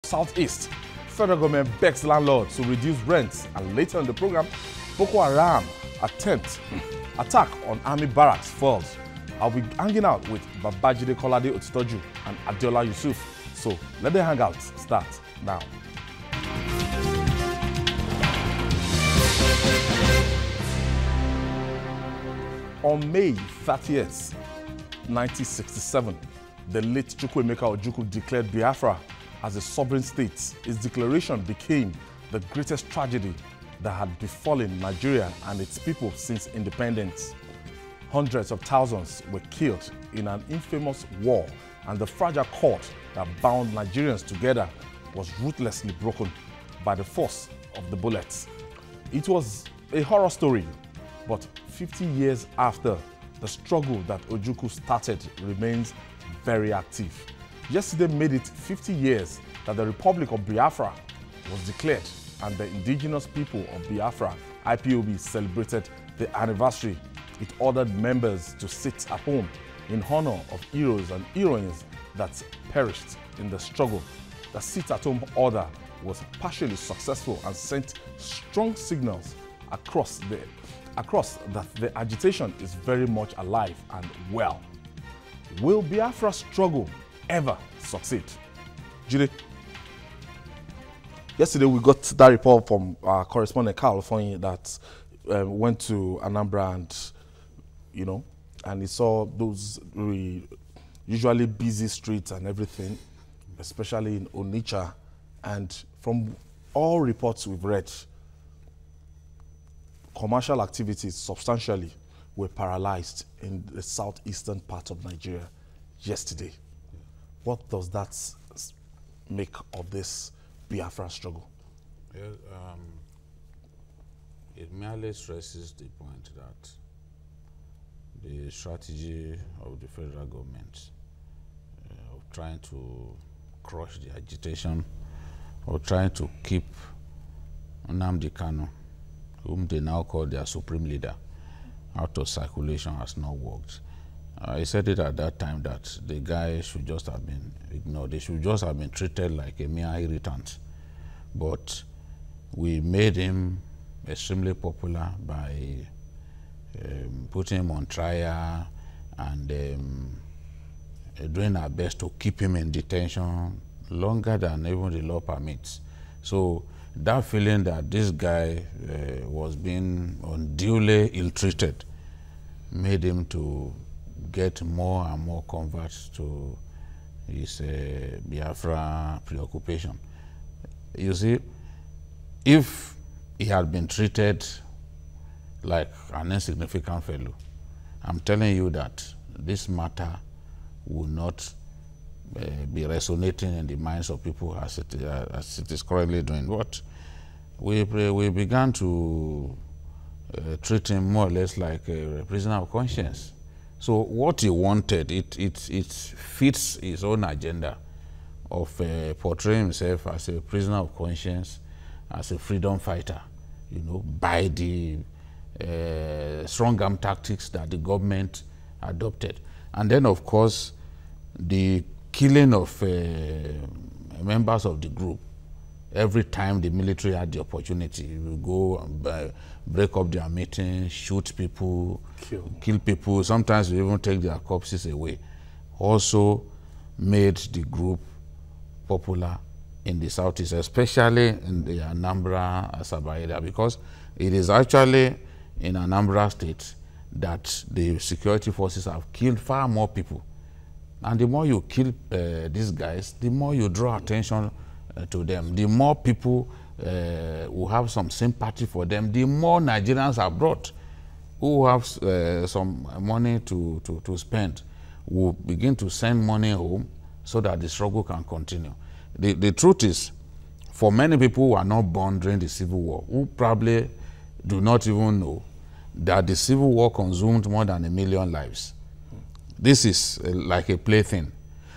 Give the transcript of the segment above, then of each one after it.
Southeast. Federal government begs landlords to reduce rents, and later in the program, Boko Haram attack on army barracks falls. I'll be hanging out with Babajide Kolade Otitoju and Adiola Yusuf. So let the hangout start now. On May 30th, 1967, the late Chukwuemeka Ojukwu declared Biafra as a sovereign state. His declaration became the greatest tragedy that had befallen Nigeria and its people since independence. Hundreds of thousands were killed in an infamous war, and the fragile cord that bound Nigerians together was ruthlessly broken by the force of the bullets. It was a horror story, but 50 years after, the struggle that Ojukwu started remains very active. Yesterday made it 50 years that the Republic of Biafra was declared, and the indigenous people of Biafra, IPOB, celebrated the anniversary. It ordered members to sit at home in honor of heroes and heroines that perished in the struggle. The sit-at-home order was partially successful and sent strong signals across that the agitation is very much alive and well. Will Biafra's struggle ever succeed? Jide, yesterday we got that report from our correspondent Carl Fonyi that went to Anambra and he saw those usually busy streets and everything, especially in Onitsha. And from all reports we've read, commercial activities substantially were paralyzed in the southeastern part of Nigeria yesterday. What does that make of this Biafra struggle? Well, it merely stresses the point that the strategy of the federal government of trying to crush the agitation or trying to keep Nnamdi Kanu, whom they now call their supreme leader, out of circulation has not worked. I said it at that time that the guy should just have been ignored. They should just have been treated like a mere irritant. But we made him extremely popular by putting him on trial and doing our best to keep him in detention longer than even the law permits. So that feeling that this guy was being unduly ill-treated made him to get more and more converts to his Biafra preoccupation. You see, if he had been treated like an insignificant fellow, I'm telling you that this matter will not be resonating in the minds of people as it is currently doing. What we began to treat him more or less like a prisoner of conscience. So what he wanted, it fits his own agenda of portraying himself as a prisoner of conscience, as a freedom fighter, by the strong arm tactics that the government adopted. And then, of course, the killing of members of the group. Every time the military had the opportunity, we will go and break up their meetings, shoot people, kill people. Sometimes we even take their corpses away. Also made the group popular in the southeast, especially in the Anambra Asaba area, because it is actually in Anambra state that the security forces have killed far more people. And the more you kill these guys, the more you draw attention to them. The more people who have some sympathy for them, the more Nigerians are brought who have some money to spend will begin to send money home so that the struggle can continue. The truth is, for many people who are not born during the Civil War, who probably do not even know that the Civil War consumed more than 1 million lives. This is like a plaything.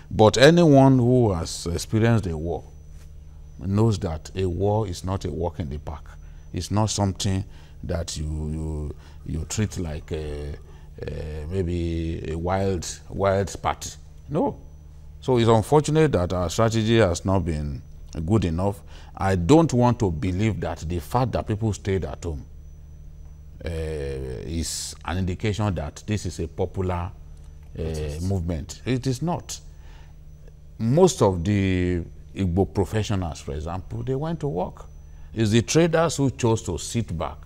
But anyone who has experienced a war knows that a war is not a walk in the park. It's not something that you treat like maybe a wild party. No. So it's unfortunate that our strategy has not been good enough. I don't want to believe that the fact that people stayed at home is an indication that this is a popular movement. It is not. Most of the Igbo professionals, for example, they went to work. It's the traders who chose to sit back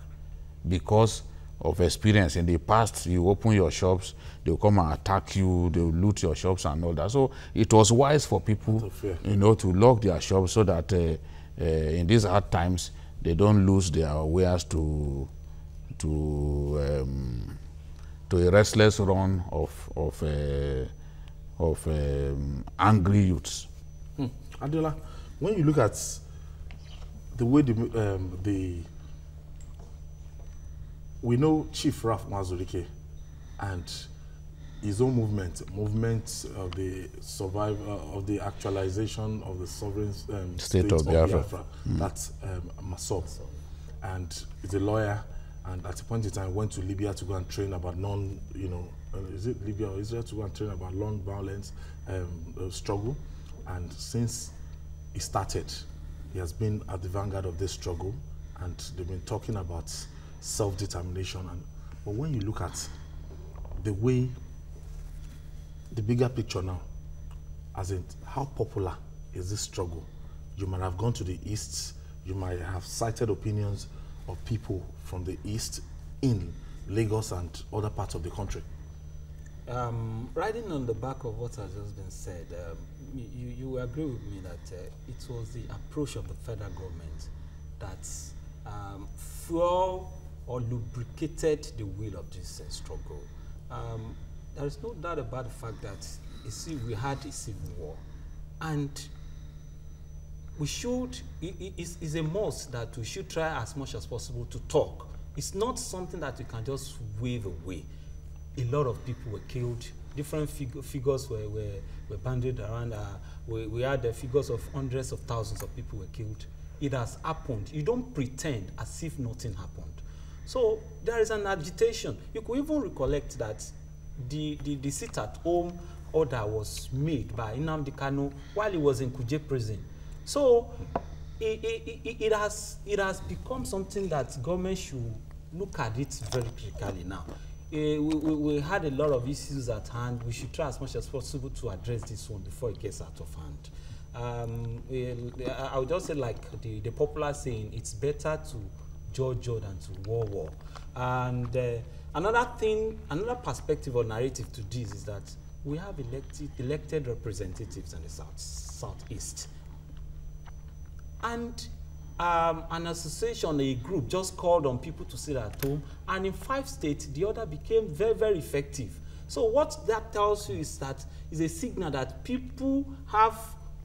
because of experience. In the past, you open your shops, they'll come and attack you, they'll loot your shops and all that. So it was wise for people, you know, to lock their shops so that in these hard times, they don't lose their wares to a restless run of angry youths. Adela, when you look at the way we know Chief Ralph Mazurike and his own movement of the survival of the actualization of the sovereign state of Biafra. That's Masop, and he's a lawyer. And at a point in time, went to Libya to go and train about is it Libya or Israel to go and train about non-violence struggle. And since he started, he has been at the vanguard of this struggle, and they've been talking about self-determination. But when you look at the bigger picture now, as in how popular is this struggle, you might have gone to the East, you might have cited opinions of people from the East in Lagos and other parts of the country. Riding on the back of what has just been said, you agree with me that it was the approach of the federal government that fueled or lubricated the wheel of this struggle. There is no doubt about the fact that we had a civil war, and we should, it's a must that we should try as much as possible to talk. It's not something that we can just wave away. A lot of people were killed. Different figures were bandied around. We had the figures of hundreds of thousands of people were killed. It has happened. You don't pretend as if nothing happened. So there is an agitation. You could even recollect that the sit-at-home order was made by Nnamdi Kanu while he was in Kuje prison. So it has become something that government should look at it very critically now. We had a lot of issues at hand. We should try as much as possible to address this one before it gets out of hand. I would just say, like the popular saying, it's better to judge than to war. And another perspective or narrative to this is that we have elected representatives in the southeast. And an association, a group, just called on people to sit at home, and in 5 states, the order became very, very effective. So what that tells you is that is a signal that people have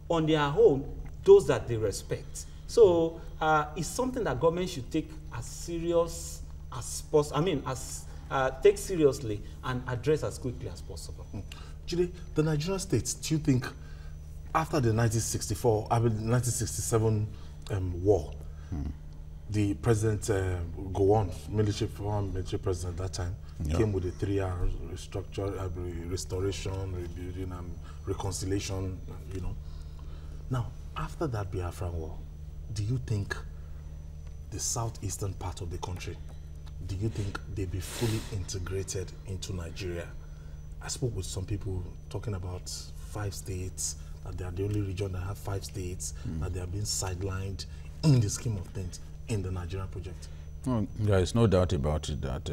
on their own those that they respect. So it's something that government should take as serious as possible. Take seriously and address as quickly as possible. Jide, the Nigerian states, do you think, after the 1967 war, the president, Gowon, former military president at that time, came with a 3-year restoration, rebuilding, and reconciliation, Now, after that Biafran war, do you think the southeastern part of the country, do you think they'll be fully integrated into Nigeria? I spoke with some people talking about 5 states, that they are the only region that have 5 states, that they are being sidelined in the scheme of things in the Nigerian project. Well, there is no doubt about it that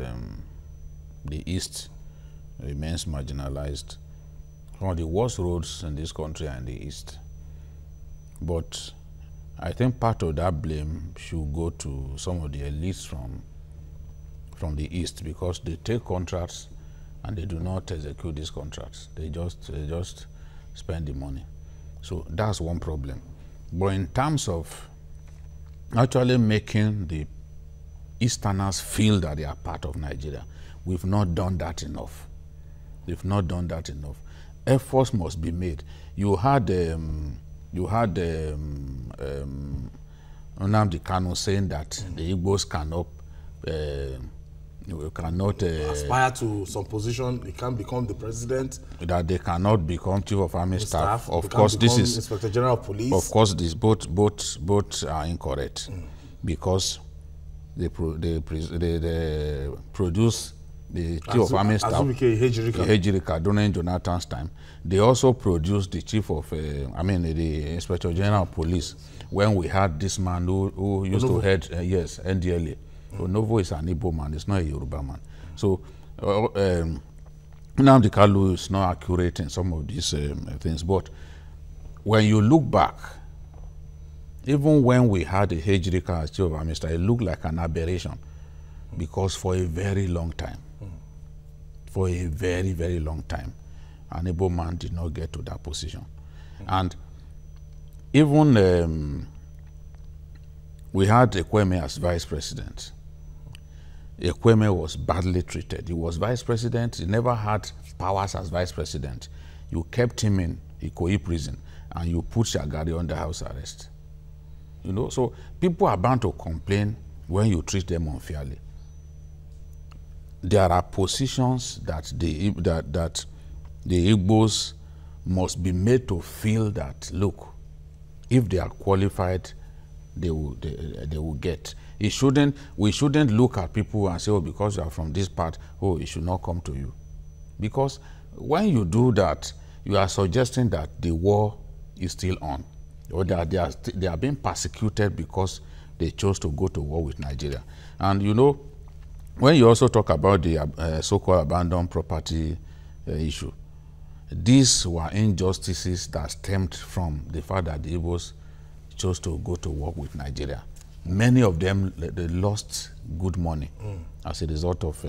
the East remains marginalized. One of the worst roads in this country are in the East. But I think part of that blame should go to some of the elites from the East, because they take contracts and they do not execute these contracts. They just spend the money. So that's one problem. But in terms of actually making the Easterners feel that they are part of Nigeria, we've not done that enough. We've not done that enough. Efforts must be made. You had Nnamdi Kanu saying that the Igbos cannot You cannot aspire to some position. He can't become the president. That they cannot become chief of army staff. Of course, this is Inspector General of Police. Of course, this both are incorrect because they produce the chief of army staff Hejirika during Jonathan's time. They also produced the chief of the Inspector General of Police when we had this man who used to head NDLA. Onovo is an Igbo man, it's not a Yoruba man. So Nnamdi Kalu is not accurate in some of these things. But when you look back, even when we had a Hejirika as chief of army staff, it looked like an aberration because for a very long time, for a very, very long time, an Igbo man did not get to that position. And even we had Ekweme as vice president. Ekweme was badly treated. He was vice president. He never had powers as vice president. You kept him in Ikoyi prison and you put Shagari under house arrest. You know, so people are bound to complain when you treat them unfairly. There are positions that the Igbos must be made to feel that, look, if they are qualified, they will get. We shouldn't look at people and say, oh, because you are from this part, oh, it should not come to you. Because when you do that, you are suggesting that the war is still on, or that they are being persecuted because they chose to go to war with Nigeria. And you know, when you also talk about the so-called abandoned property issue, these were injustices that stemmed from the fact that the Igbos chose to go to war with Nigeria. Many of them, they lost good money as a result of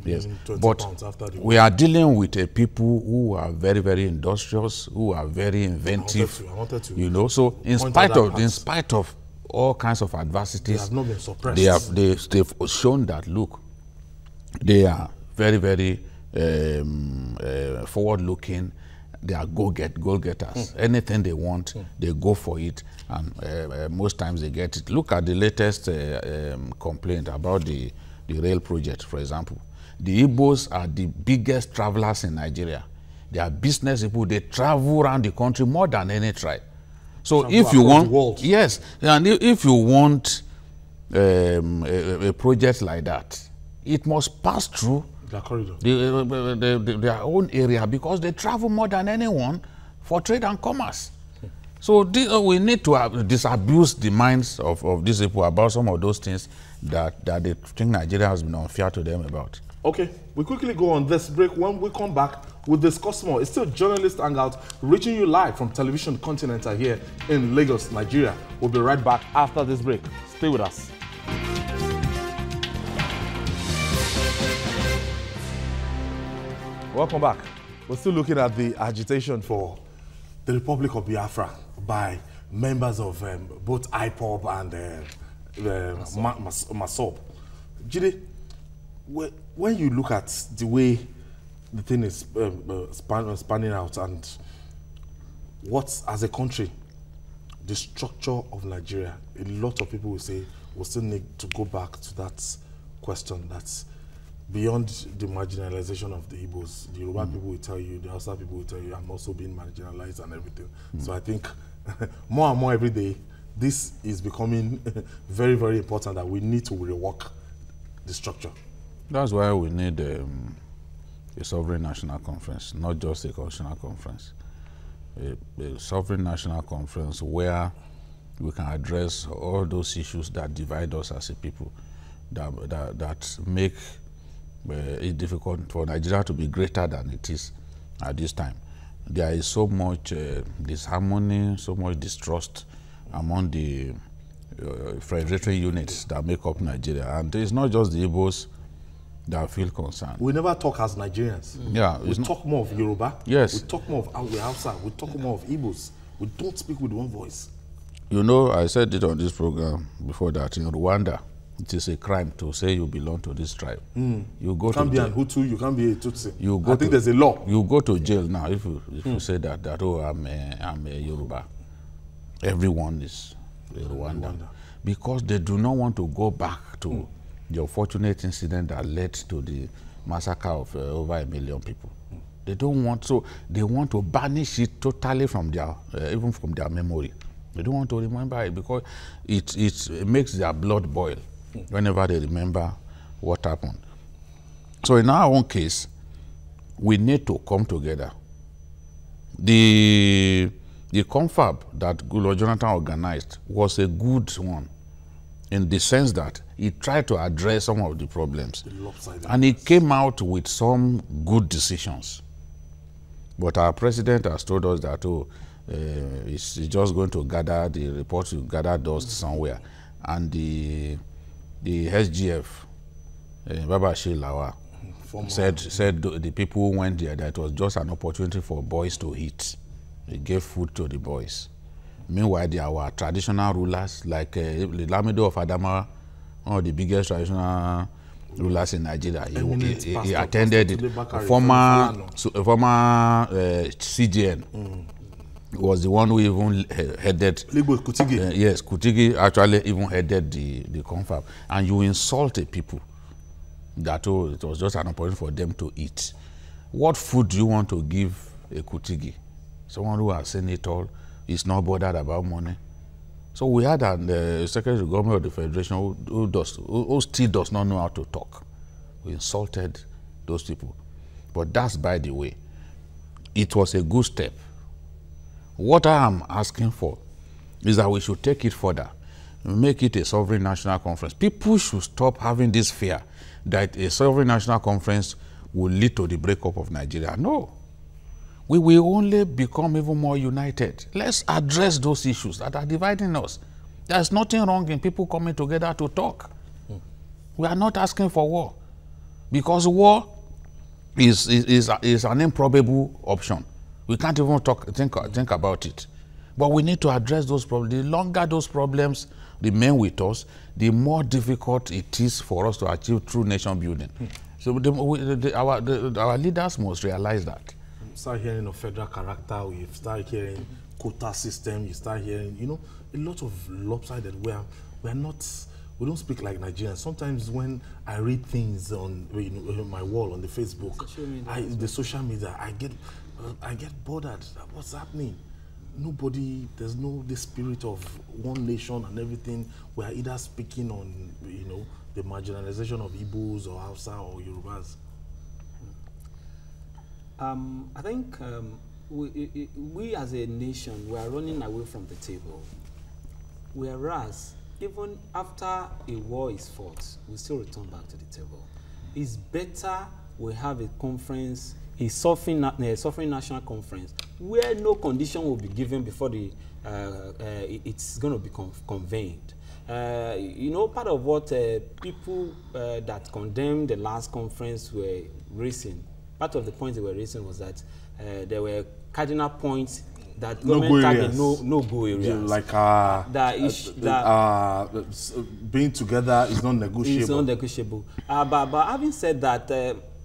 yes. But we are dealing with a people who are very, very industrious, who are very inventive. I wanted to you know, so in spite of all kinds of adversities, they have not been suppressed. They've shown that, look, they are very, very forward-looking. They are go-getters. Anything they want, they go for it, and most times they get it. Look at the latest complaint about the rail project, for example. The Igbos are the biggest travelers in Nigeria. They are business people. They travel around the country more than any tribe. So if you want, yes, and if you want a project like that, it must pass through their own area because they travel more than anyone for trade and commerce. So we need to disabuse the minds of these people about some of those things that they think Nigeria has been unfair to them about. Okay, we quickly go on this break. When we come back, we'll discuss more. It's still Journalist Hangout, reaching you live from Television Continental here in Lagos, Nigeria. We'll be right back after this break. Stay with us. Welcome back. We're still looking at the agitation for the Republic of Biafra by members of both IPOB and MASOB. Jide, when you look at the way the thing is spanning out and what, as a country, the structure of Nigeria, a lot of people will say we still need to go back to that question that's beyond the marginalization of the Igbos. The Yoruba people will tell you, the Hausa people will tell you, I'm also being marginalized and everything. So I think more and more every day, this is becoming very, very important that we need to rework the structure. That's why we need a sovereign national conference, not just a constitutional conference. A sovereign national conference where we can address all those issues that divide us as a people, that make it difficult for Nigeria to be greater than it is at this time. There is so much disharmony, so much distrust among the federatory units that make up Nigeria. And it's not just the Igbos that feel concerned. We never talk as Nigerians. Yeah, we talk more of Yoruba. Yes. We talk more of Hausa. We talk more of Igbos. We don't speak with one voice. You know, I said it on this program before that in Rwanda, it is a crime to say you belong to this tribe. You can't be an Hutu, you can't be a Tutsi. I think there's a law. You go to jail now if you say that oh, I'm a Yoruba. Everyone is a Rwanda. Because they do not want to go back to the unfortunate incident that led to the massacre of over 1 million people. They don't want, so they want to banish it totally from their, even from their memory. They don't want to remember it because it makes their blood boil whenever they remember what happened. So in our own case, we need to come together. The confab that Goodluck Jonathan organized was a good one in the sense that he tried to address some of the problems. And he came out with some good decisions. But our president has told us that, he's just going to gather the reports, to gather dust somewhere. And the SGF, Babashir Lawal, said the people who went there that it was just an opportunity for boys to eat. They gave food to the boys. Meanwhile, there were traditional rulers like Lamido of Adamawa, one of the biggest traditional rulers in Nigeria. He attended it. A former CGN was the one who even headed. Kutigi. Yes, Kutigi actually even headed the confab. And you insult a people that it was just an opportunity for them to eat. What food do you want to give a Kutigi? Someone who has seen it all, is not bothered about money. So we had a Secretary of Government of the Federation who still does not know how to talk. We insulted those people. But that's by the way. It was a good step. What I am asking for is that we should take it further, make it a sovereign national conference. People should stop having this fear that a sovereign national conference will lead to the breakup of Nigeria. No. We will only become even more united. Let's address those issues that are dividing us. There's nothing wrong in people coming together to talk. We are not asking for war, because war is an improbable option. We can't even think about it. But we need to address those problems. The longer those problems remain with us, the more difficult it is for us to achieve true nation building. So our leaders must realize that. Start hearing of federal character, you start hearing quota system, you start hearing, a lot of lopsided where we don't speak like Nigerians. Sometimes when I read things on my wall, on the Facebook, the social media, I get bothered. What's happening? There's no the spirit of one nation and everything. We are either speaking on, the marginalization of Igbos or Hausa or Yorubas. I think we as a nation, we are running away from the table. Whereas, even after a war is fought, we still return back to the table. It's better we have a conference, a sovereign national conference, where no condition will be given before it's going to be convened. Part of what people that condemned the last conference were raising, part of the points they were raising was that there were cardinal points that government target no-go areas. Being together is not negotiable. It's not negotiable. But having said that,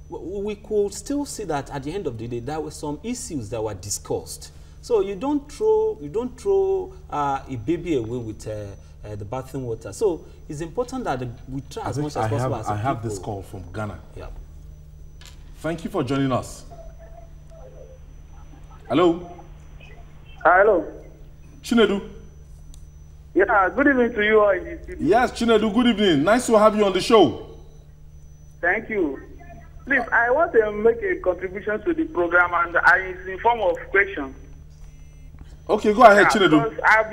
we could still see that at the end of the day, there were some issues that were discussed. So you don't throw a baby away with the bathing water. So it's important that we try as much as possible. I have this call from Ghana. Yeah. Thank you for joining us. Hello. Hello. Chinedu. Yeah, good evening to you all in the studio. Yes, Chinedu, good evening. Nice to have you on the show. Thank you. Please, I want to make a contribution to the program, and it's in form of question. Okay, go ahead, Chinedu. I've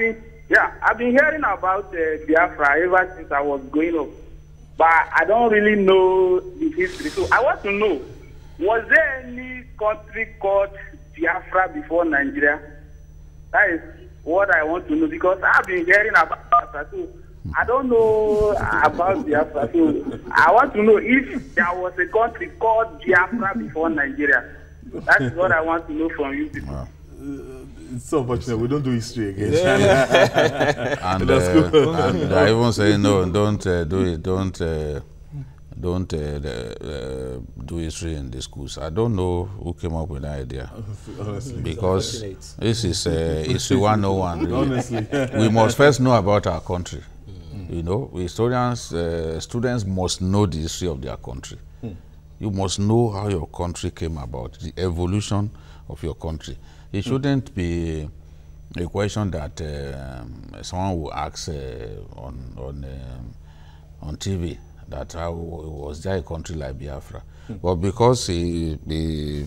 been hearing about Biafra ever since I was growing up, but I don't really know the history. So I want to know, was there any country called Biafra before Nigeria? That is what I want to know, because I've been hearing about Biafra too. I don't know about Biafra, so I want to know if there was a country called Biafra before Nigeria. That is what I want to know from you people. Wow. It's so unfortunate we don't do history again. And I even say no, don't do it. Don't do history in the schools. I don't know who came up with that idea. Honestly. Because this is history 101. Really. Honestly. We must first know about our country. You know, historians, students must know the history of their country. You must know how your country came about, the evolution of your country. It shouldn't be a question that someone will ask on TV, that how was there a country like Biafra? But because he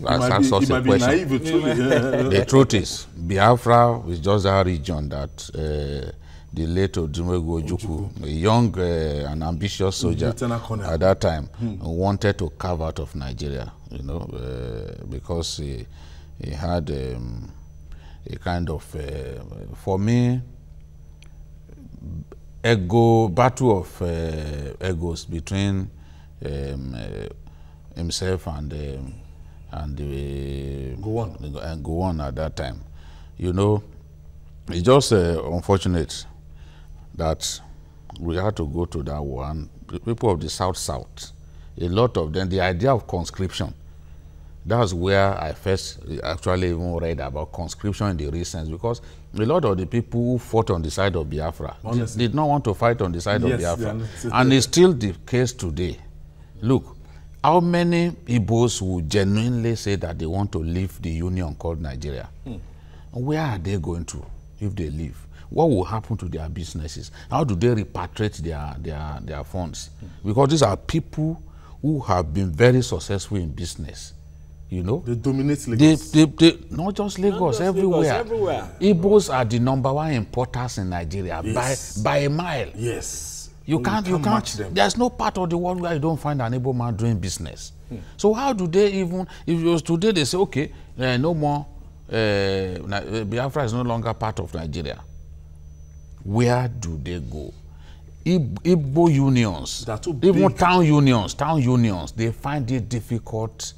asked such a question, the truth is, Biafra is just a region that the late Odumegwu Ojukwu, a young and ambitious soldier at that time, wanted to carve out of Nigeria, you know, because he had a kind of, for me, battle of egos between himself and Gowon at that time. You know, it's just unfortunate that we had to go to that war. And the people of the South, a lot of them, the idea of conscription, that's where I first actually even read about conscription in the recent, because a lot of the people who fought on the side of Biafra did not want to fight on the side of Biafra. And it's still the case today. Look, how many Igbos will genuinely say that they want to leave the union called Nigeria? Where are they going to if they leave? What will happen to their businesses? How do they repatriate their funds? Because these are people who have been very successful in business. You know, they dominate Lagos. They not just Lagos, everywhere. Igbos are the #1 importers in Nigeria, by a mile. Yes. You can't match them. There's no part of the world where you don't find an Igbo man doing business. So how do they even, if it was today, they say, okay, no more, Biafra is no longer part of Nigeria. Where do they go? Igbo unions, even town unions, they find it difficult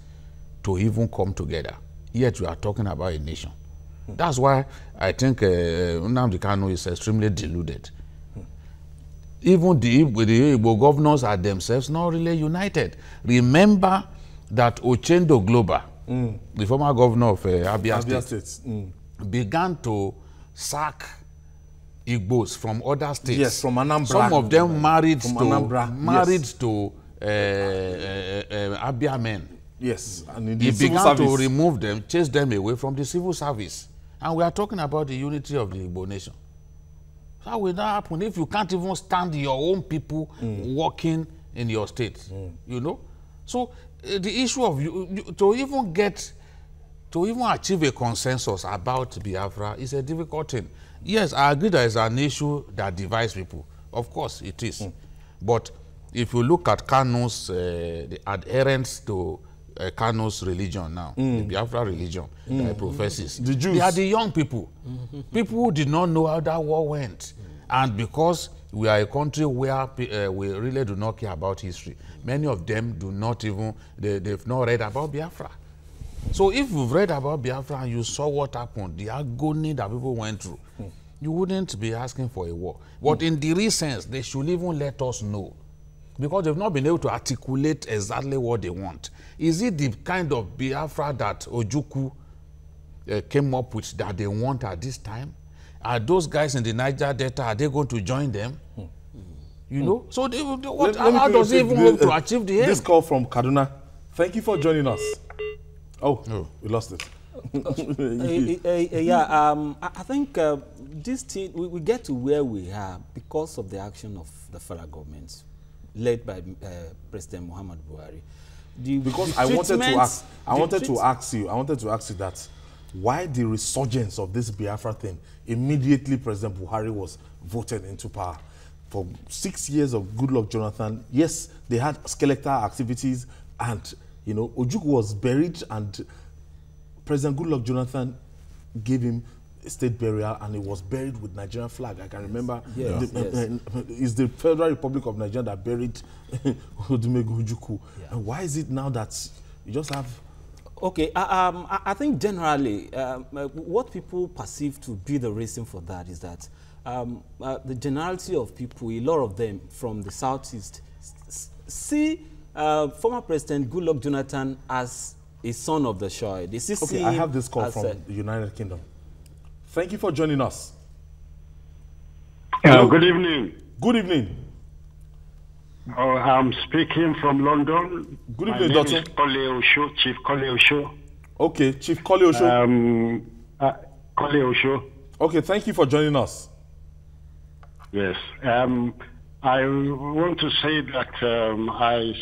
to even come together. Yet we are talking about a nation. That's why I think Nnamdi Kanu is extremely deluded. Even the Igbo governors are themselves not really united. Remember that Ochendo Globa, the former governor of Abia State, began to sack Igbos from other states. Yes, from Anambra. Some of them married to Abia men. Yes, and in the he civil began service. to remove them, chase them away from the civil service. And we are talking about the unity of the Igbo nation. How will that happen if you can't even stand your own people working in your state? You know? So the issue of to even achieve a consensus about Biafra is a difficult thing. Yes, I agree there is an issue that divides people. Of course, it is. But if you look at Kanu's the adherents to Kanu's religion now, the Biafra religion that he professes, the Jews. They are the young people. People who did not know how that war went. And because we are a country where we really do not care about history, many of them do not even, they've not read about Biafra. So if you've read about Biafra and you saw what happened, the agony that people went through, you wouldn't be asking for a war. But in the recent, they should even let us know, because they've not been able to articulate exactly what they want. Is it the kind of Biafra that Ojukwu came up with that they want at this time? Are those guys in the Niger Delta, are they going to join them? You know? So how does he even hope to achieve the aim? This call from Kaduna. Thank you for joining us. Oh, we lost it. I think this thing, we get to where we are because of the action of the federal government, led by President Muhammad Buhari. Because I wanted to ask you that why the resurgence of this Biafra thing immediately President Buhari was voted into power. For 6 years of Goodluck Jonathan, yes, they had skeletal activities, and you know, Ojukwu was buried, and President Goodluck Jonathan gave him a state burial, and he was buried with Nigerian flag. I can remember. Yes. It's the Federal Republic of Nigeria that buried Odumegwu Ojukwu. Yeah. And why is it now that you just have? Okay, I think generally what people perceive to be the reason for that is that the generality of people, a lot of them from the Southeast, see former President Goodluck Jonathan as a son of the soil. Okay, I have this call from the United Kingdom. Thank you for joining us. Good evening. Good evening. I'm speaking from London. Good My evening, name Doctor. is Kole Osho, Chief Kole Osho. Okay, Chief Kole Osho. Kole Osho. Okay, thank you for joining us. Yes. I want to say that I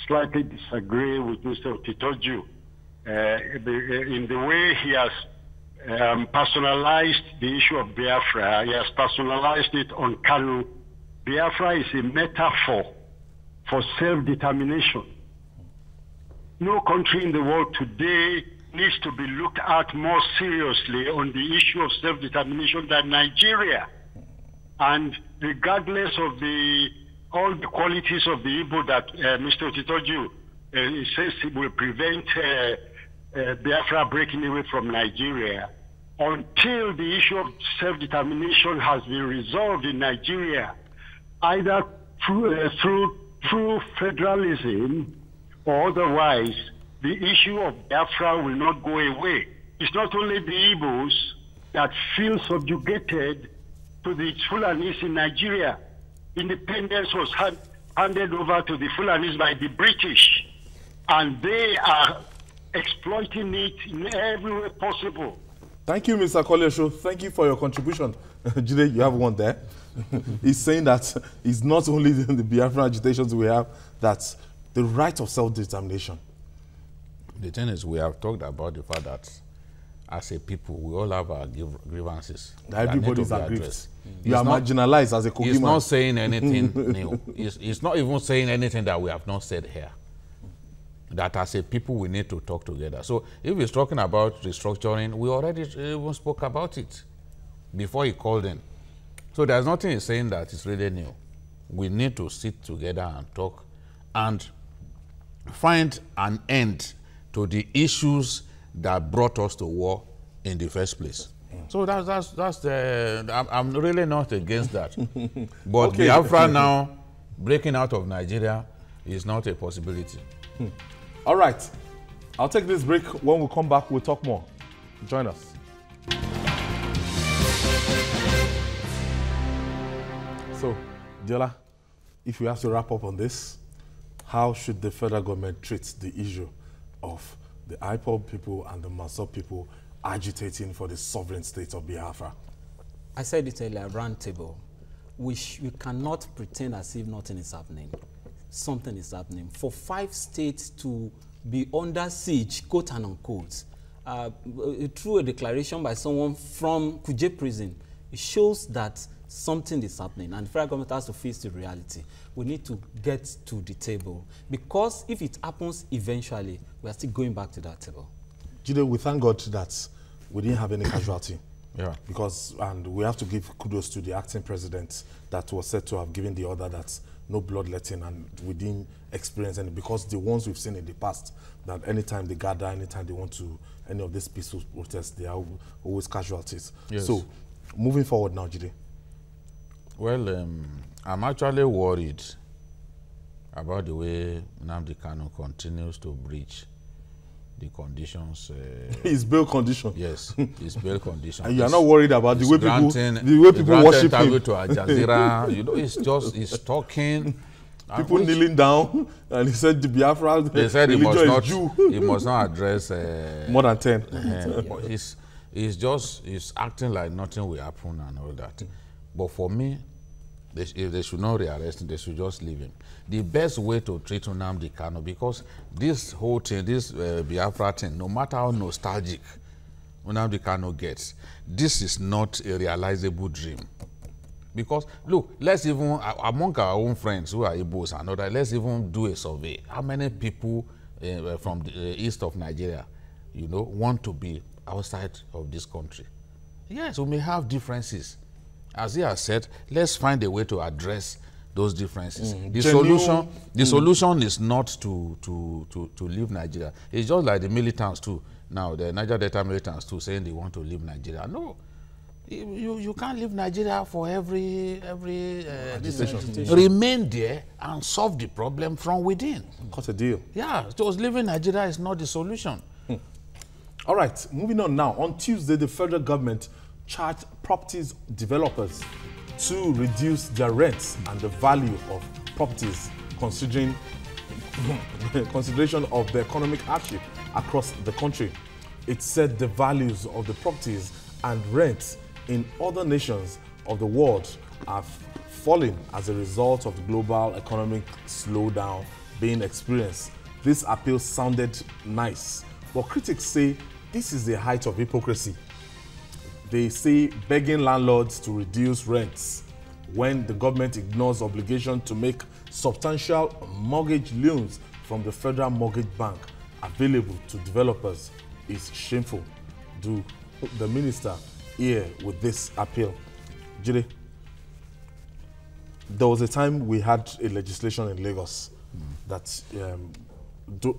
slightly disagree with Mr. Otitoju in the way he has personalized the issue of Biafra. He has personalized it on Kanu. Biafra is a metaphor for self-determination. No country in the world today needs to be looked at more seriously on the issue of self-determination than Nigeria. And regardless of all the qualities of the Igbo that Mr. Otitoju says will prevent Biafra breaking away from Nigeria, until the issue of self-determination has been resolved in Nigeria, either through federalism or otherwise, the issue of Biafra will not go away. It's not only the Igbos that feel subjugated to the Fulanis in Nigeria. Independence was handed over to the Fulanis by the British, and they are exploiting it in every way possible. Thank you, Mr. Kole Osho. Thank you for your contribution. Jide, you have one there. He's saying that it's not only the Biafra agitations we have, that's the right of self-determination. The thing is, we have talked about the fact that as a people, we all have our grievances. Everybody's aggrieved. You are marginalized as a Kogi man. He's not saying anything new. He's not even saying anything that we have not said here. That as a people, we need to talk together. So if he's talking about restructuring, we already even spoke about it before he called in. So there's nothing he's saying that is really new. We need to sit together and talk and find an end to the issues that brought us to war in the first place. So that's the, I'm really not against that. But okay. Biafra now breaking out of Nigeria is not a possibility. All right, I'll take this break. When we come back, we'll talk more. Join us. So, Diola, if we have to wrap up on this, how should the federal government treat the issue of the IPOB people and the Maso people agitating for the sovereign state of Biafra? I said it earlier, round table. We cannot pretend as if nothing is happening. Something is happening. For 5 states to be under siege, quote and unquote, through a declaration by someone from Kuje prison, it shows that something is happening, and the federal government has to face the reality. We need to get to the table, because if it happens eventually, we are still going back to that table. Jide, we thank God that we didn't have any casualty. Yeah. Because, and we have to give kudos to the acting president that was said to have given the order that no bloodletting, and we didn't experience any, because the ones we've seen in the past, that anytime they gather, anytime they want to, any of these peaceful protests, there are always casualties. Yes. So, moving forward now, Jide. Well, I'm actually worried about the way Nnamdi Kanu continues to breach the conditions. His bail condition. Yes, his bail condition. And you are not worried about the way people worship him. To Al Jazeera, you know, he's talking. People kneeling down, and he said the Biafra. They said he must not address more than 10. He's acting like nothing will happen and all that. But for me, if they should not rearrest him, they should just leave him. The best way to treat Nnamdi Kanu, because this whole thing, this Biafra thing, no matter how nostalgic Nnamdi Kanu gets, this is not a realizable dream. Because, look, let's even, among our own friends who are Igbos and others, let's even do a survey. How many people from the east of Nigeria, you know, want to be outside of this country? Yes, we may have differences. As he has said, let's find a way to address those differences. The solution is not to leave Nigeria. It's just like the militants too. Now, the Niger Delta militants too saying they want to leave Nigeria. No, you can't leave Nigeria for every remain there and solve the problem from within. Cut a deal. Yeah, so leaving Nigeria is not the solution. All right, moving on now. On Tuesday, the federal government charged properties developers to reduce their rents and the value of properties consideration of the economic hardship across the country. It said the values of the properties and rents in other nations of the world are falling as a result of the global economic slowdown being experienced. This appeal sounded nice, but critics say this is the height of hypocrisy. They say begging landlords to reduce rents when the government ignores obligation to make substantial mortgage loans from the Federal Mortgage Bank available to developers is shameful. Do the minister hear with this appeal? Jide, there was a time we had a legislation in Lagos that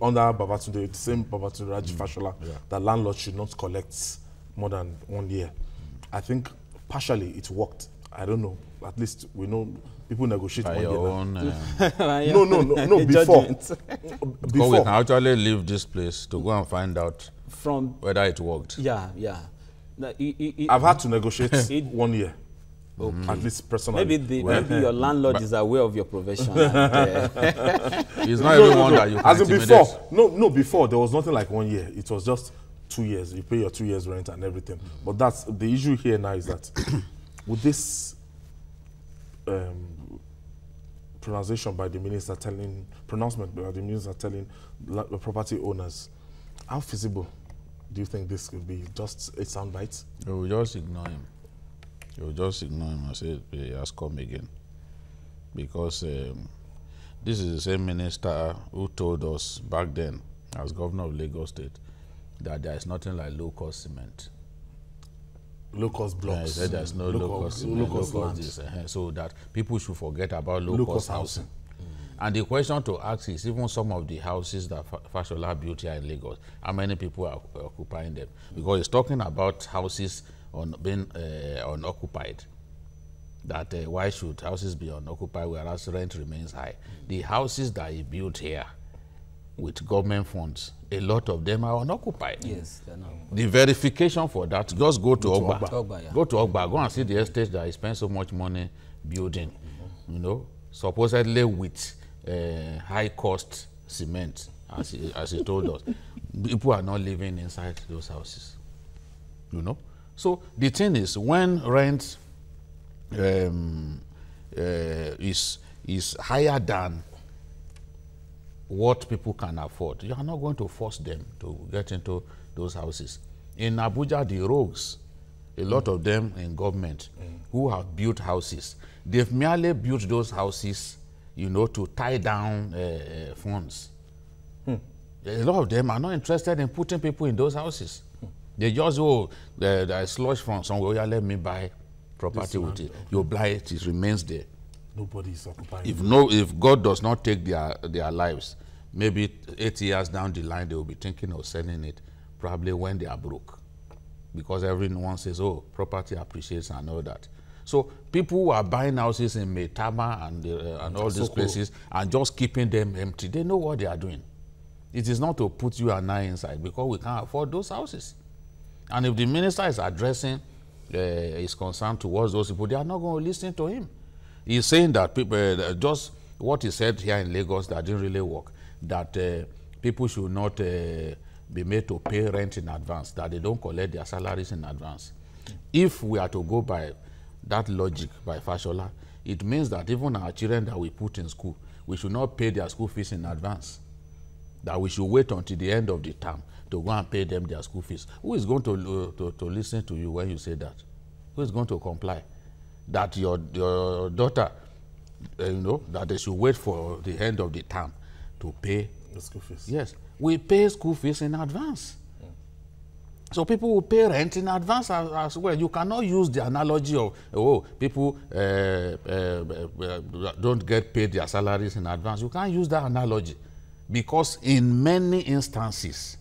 under Babatunde, the same Babatunde Raji Fashola, that landlords should not collect more than 1 year. I think partially it worked. I don't know. At least we know people negotiate By 1 year. your own, No, before. Before we can actually leave this place to go and find out From whether it worked. yeah. No, I've had to negotiate 1 year. Okay. At least personally. Maybe your landlord is aware of your profession. It's not everyone that you can As in intimidate. before, before there was nothing like 1 year. It was just 2 years. You pay your 2 years rent and everything. But that's the issue here now is that with this pronouncement by the minister telling the property owners, how feasible do you think this could be? Just a soundbite? You will just ignore him. You will just ignore him and say he has come again. Because this is the same minister who told us back then, as governor of Lagos State, that there is nothing like low-cost cement. Low-cost blocks. He said there's no low-cost cement, low-cost this, so that people should forget about low-cost housing. And the question to ask is, even some of the houses that Fashola built here in Lagos, how many people are occupying them? Because he's talking about houses being unoccupied. That why should houses be unoccupied whereas rent remains high? The houses that he built here with government funds, a lot of them are unoccupied. Yes, they're not. The verification for that, just go to Ogba. Ogba, Go to Ogba, go and see the estate that he spent so much money building, you know, supposedly with high-cost cement, as he told us. People are not living inside those houses, you know. So the thing is, when rent is higher than what people can afford, you are not going to force them to get into those houses. In Abuja, the rogues, a lot of them in government who have built houses, they've merely built those houses, you know, to tie down funds. A lot of them are not interested in putting people in those houses. They just, there is slush from somewhere, yeah, let me buy property with it. You buy it, it remains there. Nobody is occupying. If God does not take their lives, maybe 8 years down the line, they will be thinking of selling it, probably when they are broke. Because everyone says, oh, property appreciates and all that. So people who are buying houses in Maitama and all these places and just keeping them empty, they know what they are doing. It is not to put you and I inside because we can't afford those houses. And if the minister is addressing his concern towards those people, they are not going to listen to him. He's saying that people, just what he said here in Lagos that didn't really work, that people should not be made to pay rent in advance, that they don't collect their salaries in advance. If we are to go by that logic by Fashola, it means that even our children that we put in school, we should not pay their school fees in advance. That we should wait until the end of the term to go and pay them their school fees. Who is going to listen to you when you say that? Who is going to comply? That your daughter, you know, that they should wait for the end of the term to pay the school fees. Yes, we pay school fees in advance. So people will pay rent in advance as well. You cannot use the analogy of, oh, people don't get paid their salaries in advance. You can't use that analogy because in many instances,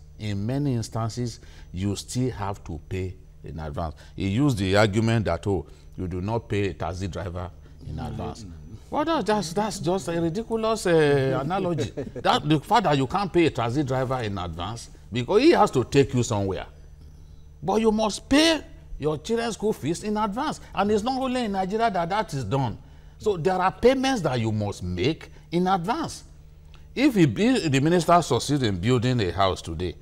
you still have to pay in advance. He used the argument that, oh, you do not pay a taxi driver in advance. Well, that's just a ridiculous analogy. The fact that you can't pay a taxi driver in advance because he has to take you somewhere. But you must pay your children's school fees in advance. And it's not only in Nigeria that is done. So there are payments that you must make in advance. If the minister succeeds in building a house today,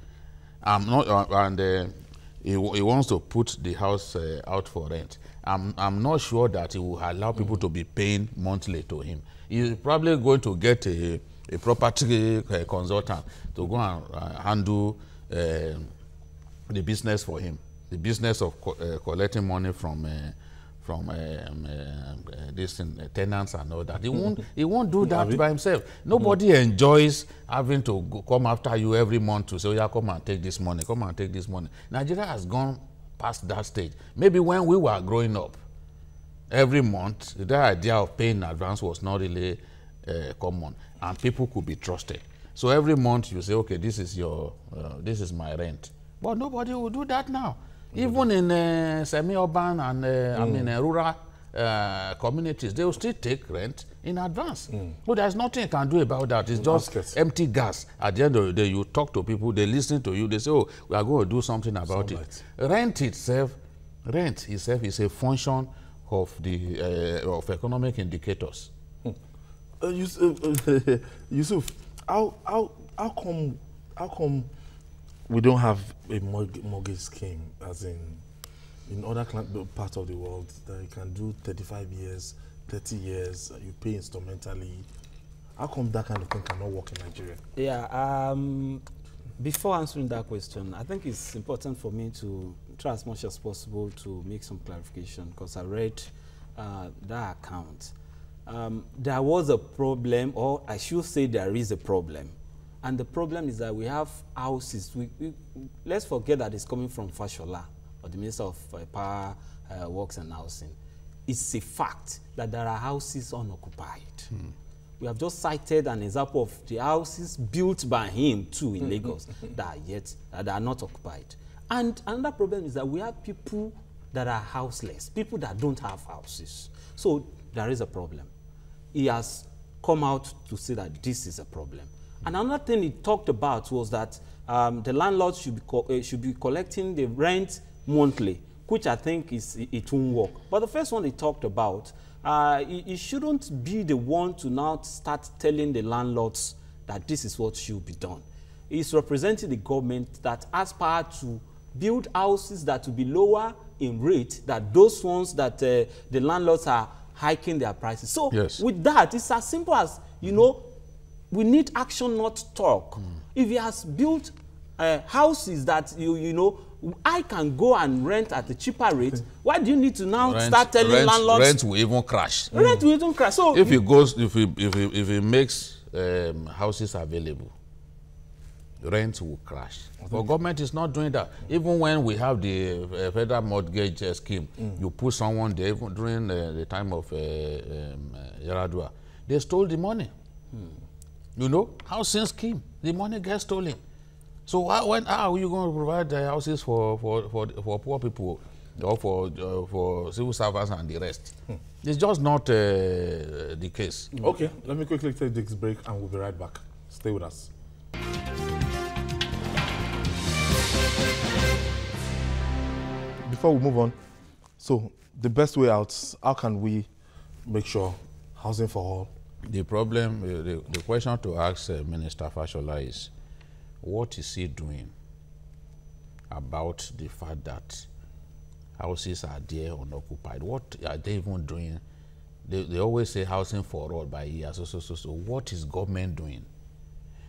he wants to put the house out for rent, I'm not sure that he will allow people to be paying monthly to him. He's probably going to get a property consultant to go and handle the business for him, the business of collecting money from this tenants and all that. He won't do that by himself. Nobody enjoys having to come after you every month to say, oh, yeah, come and take this money, come and take this money. Nigeria has gone past that stage. Maybe when we were growing up, every month, the idea of paying in advance was not really common, and people could be trusted. So every month you say, okay, this is your, this is my rent. But nobody will do that now. Even in semi-urban and I mean rural communities, they will still take rent in advance. But there's nothing you can do about that. It's just empty gas. At the end of the day, you talk to people, they listen to you, they say, oh, we are going to do something about it. Rent itself is a function of the of economic indicators. Yusuf, how come we don't have a mortgage scheme, as in other parts of the world, that you can do 35 years, 30 years, you pay instrumentally? How come that kind of thing cannot work in Nigeria? Yeah, before answering that question, I think it's important for me to try as much as possible to make some clarification, because I read that account. There was a problem, or I should say there is a problem. And the problem is that we have houses. Let's forget that it's coming from Fashola, or the Minister of Power, Works and Housing. It's a fact that there are houses unoccupied. We have just cited an example of the houses built by him too in Lagos that are not occupied. And another problem is that we have people that are houseless, people that don't have houses. So there is a problem. He has come out to say that this is a problem. And another thing he talked about was that the landlord should be collecting the rent monthly, which I think it won't work. But the first one he talked about, he shouldn't be the one to now start telling the landlords that this is what should be done. He's representing the government that has power to build houses that will be lower in rate than those ones that the landlords are hiking their prices. So with that, it's as simple as, you know, we need action, not talk. If he has built houses that, you know, I can go and rent at a cheaper rate, why do you need to now start telling landlords? Rent will even crash. Rent will even crash. So if he goes, if he makes houses available, rent will crash. But government is not doing that. Even when we have the federal mortgage scheme, you put someone there, even during the time of Yaradua, they stole the money. You know, housing scheme, the money gets stolen. So how are you going to provide the houses for poor people, or for civil servants and the rest? It's just not the case. Okay, let me quickly take this break and we'll be right back. Stay with us. Before we move on, so the best way out, how can we make sure housing for all? The problem, the question to ask Minister Fashola is, what is he doing about the fact that houses are there unoccupied? What are they even doing? They always say housing for all by years. So what is government doing?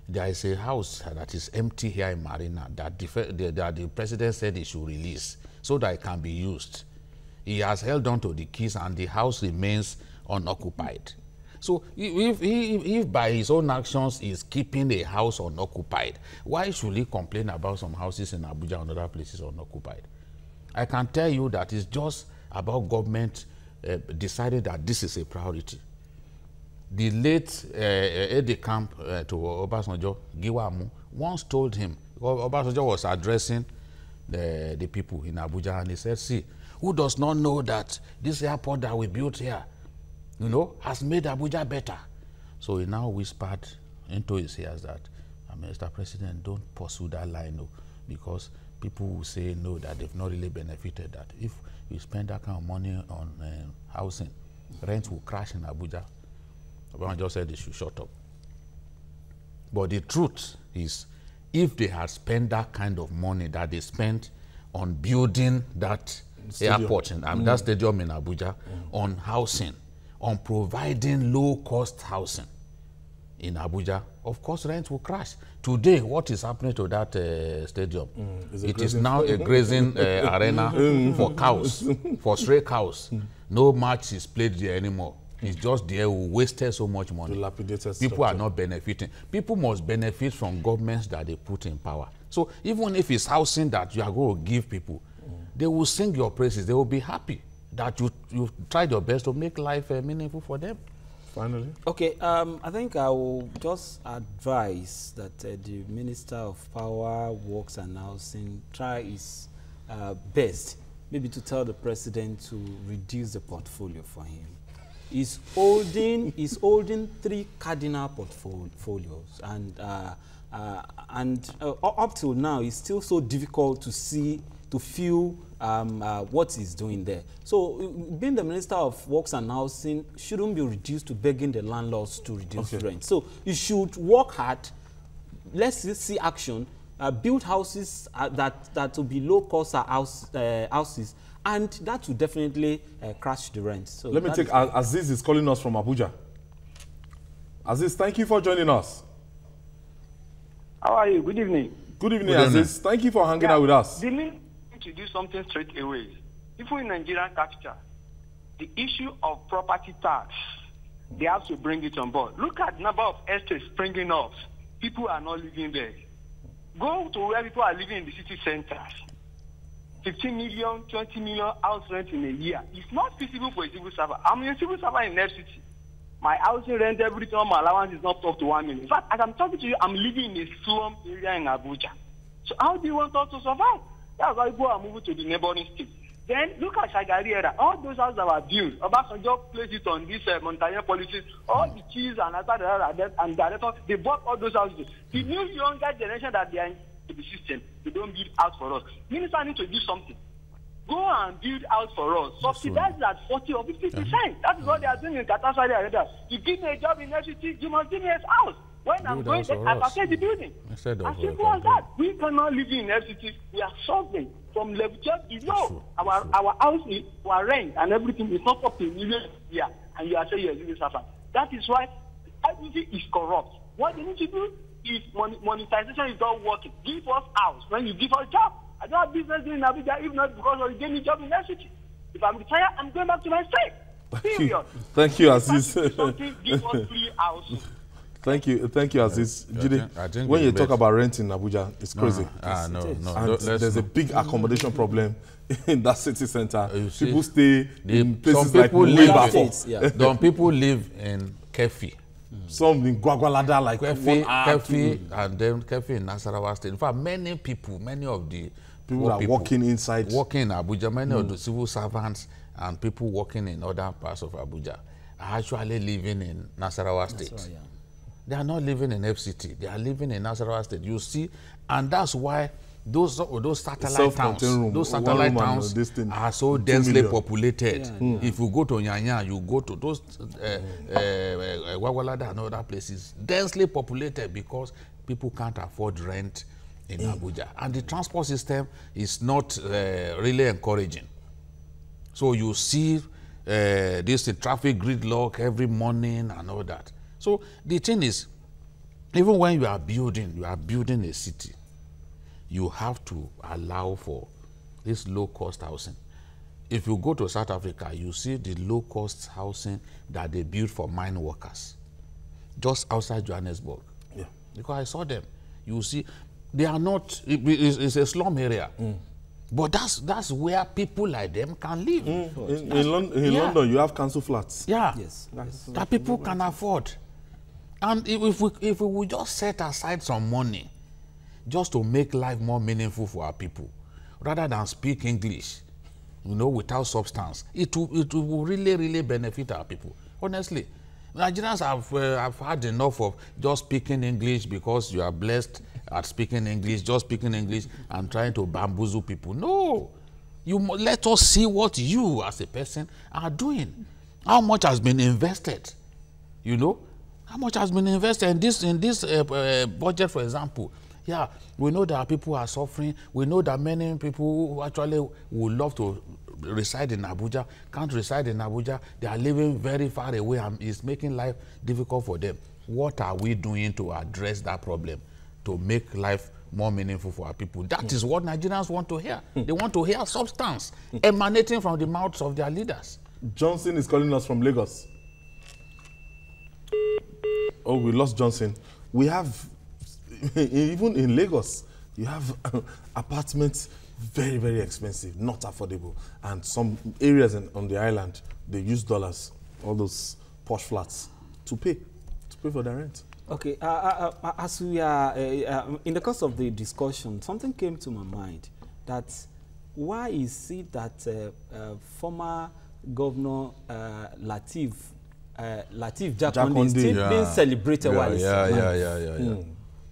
There is a house that is empty here in Marina that the president said he should release so that it can be used. He has held on to the keys and the house remains unoccupied. So if by his own actions he is keeping a house unoccupied, why should he complain about some houses in Abuja and other places unoccupied? I can tell you that it's just about government decided that this is a priority. The late aide-de-camp to Obasanjo, Giwamu, once told him, Obasanjo was addressing the people in Abuja, and he said, see, who does not know that this airport that we built here, you know, has made Abuja better? So he now whispered into his ears that, Mr. President, don't pursue that line, no, because people will say no, that they've not really benefited that. If you spend that kind of money on housing, rent will crash in Abuja. Obama just said they should shut up. But the truth is, if they had spent that kind of money that they spent on building that airport, that stadium in Abuja, on housing, on providing low-cost housing in Abuja, of course rent will crash. Today, what is happening to that stadium? It is now a grazing arena for cows, for stray cows. No match is played there anymore. It's just there. We wasted so much money. People are not benefiting. People must benefit from governments that they put in power. So even if it's housing that you are going to give people, they will sing your praises. They will be happy that you tried your best to make life meaningful for them. Finally. Okay, I think I will just advise that the Minister of Power, Works and Housing try his best, maybe to tell the President to reduce the portfolio for him. He's holding 3 cardinal portfolios, and up till now, it's still so difficult to feel what he's doing there. So being the Minister of Works and Housing shouldn't be reduced to begging the landlords to reduce rent. So you should work hard. Let's see action. Build houses that will be low-cost houses, and that will definitely crash the rent. So let me take Aziz is calling us from Abuja. Aziz, thank you for joining us. How are you? Good evening. Good evening, Aziz. Thank you for hanging out with us. The need to do something straight away. People in Nigerian capital, the issue of property tax, they have to bring it on board. Look at the number of estates springing up. People are not living there. Go to where people are living in the city centers. 15 million, 20 million house rent in a year. It's not feasible for a civil servant. I'm a civil servant in FCT. My housing rent, every time my allowance is not up to 1 million. In fact, as I'm talking to you, I'm living in a slum area in Abuja. So how do you want us to survive? That's why people are moving to the neighboring state. Then look at Shagari area. All those houses that were built, Obasanjo placed it on this monetary policies. All the chiefs and directors, they bought all those houses. The new younger generation that they are in the system, they don't build out for us. Minister need to do something. Go and build out for us. Subsidize at 40 or 50%. That is what they are doing in Qatar area. You give me a job in FCT, you must give me a house. When I'm going there, I purchase the building. As simple as that. We cannot live in FCT. We are suffering from level just below. Our house, our rent and everything is not up to $1 million a year. And you are saying you are living suffer. That is why everything is corrupt. What you need to do is monetization is not working. Give us house when you give us job. I don't have business in Abuja, if not because of giving me job in FCT. If I'm retired, I'm going back to my state. Period. Thank you, Aziz. Give us free house. Thank you, Aziz. Jide, when you talk about rent in Abuja, it's crazy. No. There's a big accommodation problem in that city center. People stay in places like Biafra. Some people live in Kefi. Some in Gwagwalada, like Kefi, and then Kefi in Nasarawa State. In fact, many of the people are working inside. Working in Abuja, many of the civil servants and people working in other parts of Abuja are actually living in Nasarawa State. They are not living in FCT. They are living in Nasarawa State. You see, and that's why those satellite towns are so densely populated. If you go to Nyanya, you go to those Wawalada and other places, densely populated because people can't afford rent in Abuja. And the transport system is not really encouraging. So you see this traffic gridlock every morning and all that. So the thing is, even when you are building a city, you have to allow for this low-cost housing. If you go to South Africa, you see the low-cost housing that they build for mine workers, just outside Johannesburg. Yeah. Because I saw them. You see, they are not, it's a slum area. But that's where people like them can live. In London, you have council flats. Yeah, yes. That people can afford. And if we would just set aside some money just to make life more meaningful for our people, rather than speak English, without substance, it will really benefit our people. Honestly, Nigerians have had enough of just speaking English because you are blessed at speaking English, just speaking English and trying to bamboozle people. No, let us see what you as a person are doing. How much has been invested? You know, how much has been invested in this budget, for example? Yeah, we know that people are suffering. We know that many people who actually would love to reside in Abuja can't reside in Abuja. They are living very far away and it's making life difficult for them. What are we doing to address that problem, to make life more meaningful for our people? That is what Nigerians want to hear. They want to hear substance emanating from the mouths of their leaders. Johnson is calling us from Lagos. Oh, we lost Johnson. We have, even in Lagos, you have apartments very, very expensive, not affordable. And some areas on the island, they use dollars, all those posh flats, to pay for their rent. Okay, as we are in the course of the discussion, something came to my mind that why is it that former Governor Lateef Jakonde is still being celebrated while he's alive?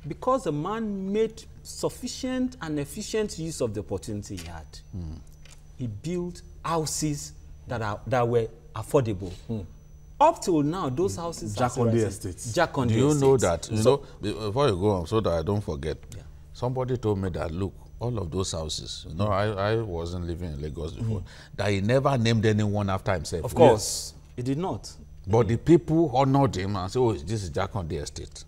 Because the man made sufficient and efficient use of the opportunity he had. He built houses that were affordable. Up till now, those houses are Jakonde Estates. Do you know that? You know, before you go on, so that I don't forget, somebody told me that, look, all of those houses, you know, I wasn't living in Lagos before, that he never named anyone after himself. Of course, he did not. But the people honored him and said, oh, this is Jakonde Estate.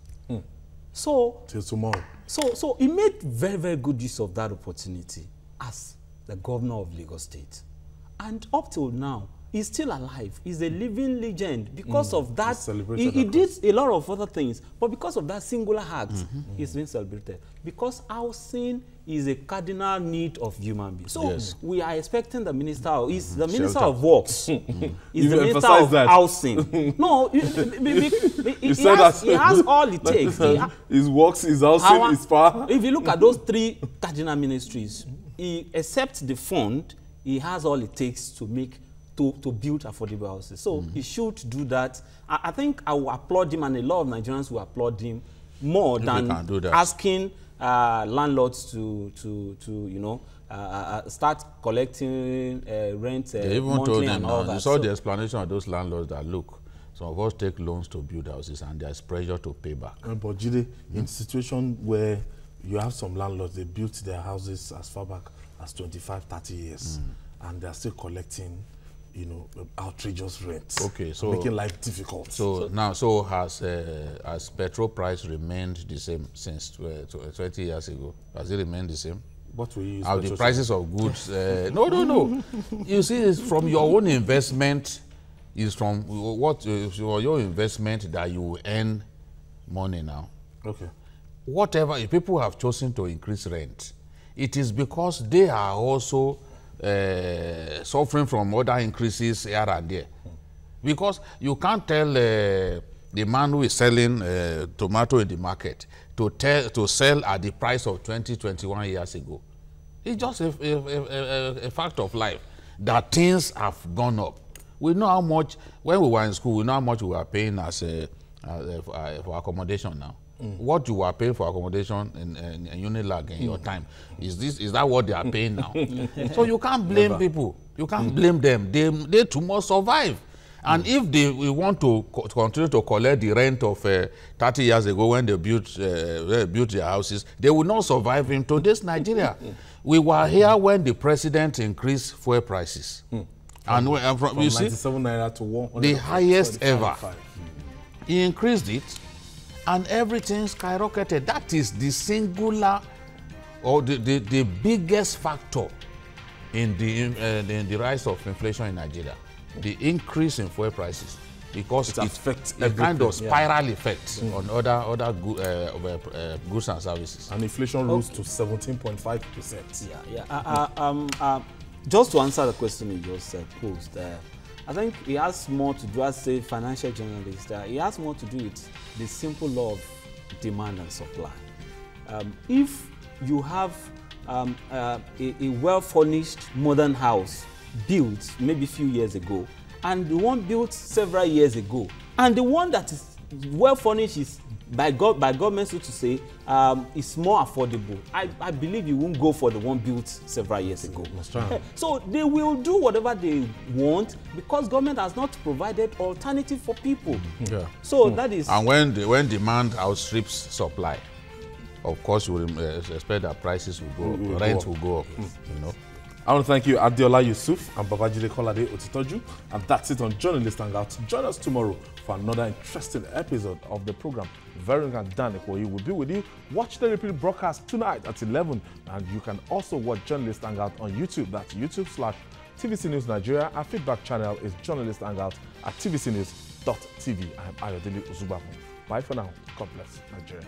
So, till tomorrow. So he made very, very good use of that opportunity as the governor of Lagos State. And up till now, he's still alive. He's a living legend. Because of that, he did a lot of other things. But because of that singular act, he's been celebrated. Because housing is a cardinal need of human beings. So we are expecting the minister, the minister of works, is the minister of housing. No, he has all it takes. His works, his housing, his power. If you look at those three cardinal ministries, he accepts the fund, he has all it takes to make to build affordable houses. So he should do that. I think I will applaud him, and a lot of Nigerians will applaud him more than asking landlords to you know, start collecting rent monthly and all that. You saw the explanation of those landlords that, look, some of us take loans to build houses and there's pressure to pay back. But Jide, in a situation where you have some landlords, they built their houses as far back as 25, 30 years, and they're still collecting, you know, outrageous rents. Okay, so making life difficult. So now, so has petrol price remained the same since 20 years ago? Has it remained the same? What will you use? How the prices of goods? No. You see, it's from your own investment. Is from what your investment that you earn money now. Okay. Whatever, if people have chosen to increase rent, it is because they are also suffering from other increases here and there. Because you can't tell the man who is selling tomato in the market to sell at the price of 21 years ago. It's just a fact of life that things have gone up. We know how much, when we were in school, we know how much we were paying as for accommodation now. What you were paying for accommodation in Unilag in your time, is that what they are paying now? So you can't blame people. You can't blame them. They too must survive. And if they want to continue to collect the rent of 30 years ago when they built their houses, they will not survive in today's Nigeria. We were here when the president increased fuel prices. And from you see, 97 naira to 100, the highest ever. He increased it, and everything skyrocketed. That is the singular or the biggest factor in the rise of inflation in Nigeria. The increase in fuel prices, because it affects a kind of spiral effect on other goods and services. And inflation rose to 17.5%. Just to answer the question you just posed, I think it has more to do, as a financial journalist, it has more to do with the simple law of demand and supply. If you have a well-furnished modern house built maybe a few years ago, and the one built several years ago, and the one that is well furnished is by government, so to say, is more affordable. I believe you won't go for the one built several years ago. So they will do whatever they want because government has not provided alternative for people. Yeah. So that is. And when demand outstrips supply, of course, you will expect that prices will go up, rent will go up. You know. I want to thank you, Adiola Yusuf and Babajide Kolade Otitoju. And that's it on Journalist Hangout. Join us tomorrow for another interesting episode of the program. Veronica and Dan Ikoyi will be with you. Watch the repeat broadcast tonight at 11. And you can also watch Journalist Hangout on YouTube. That's YouTube/TVC News Nigeria. Our feedback channel is Journalist Hangout at tvcnews.tv. I'm Ayodele Uzubamu. Bye for now. God bless Nigeria.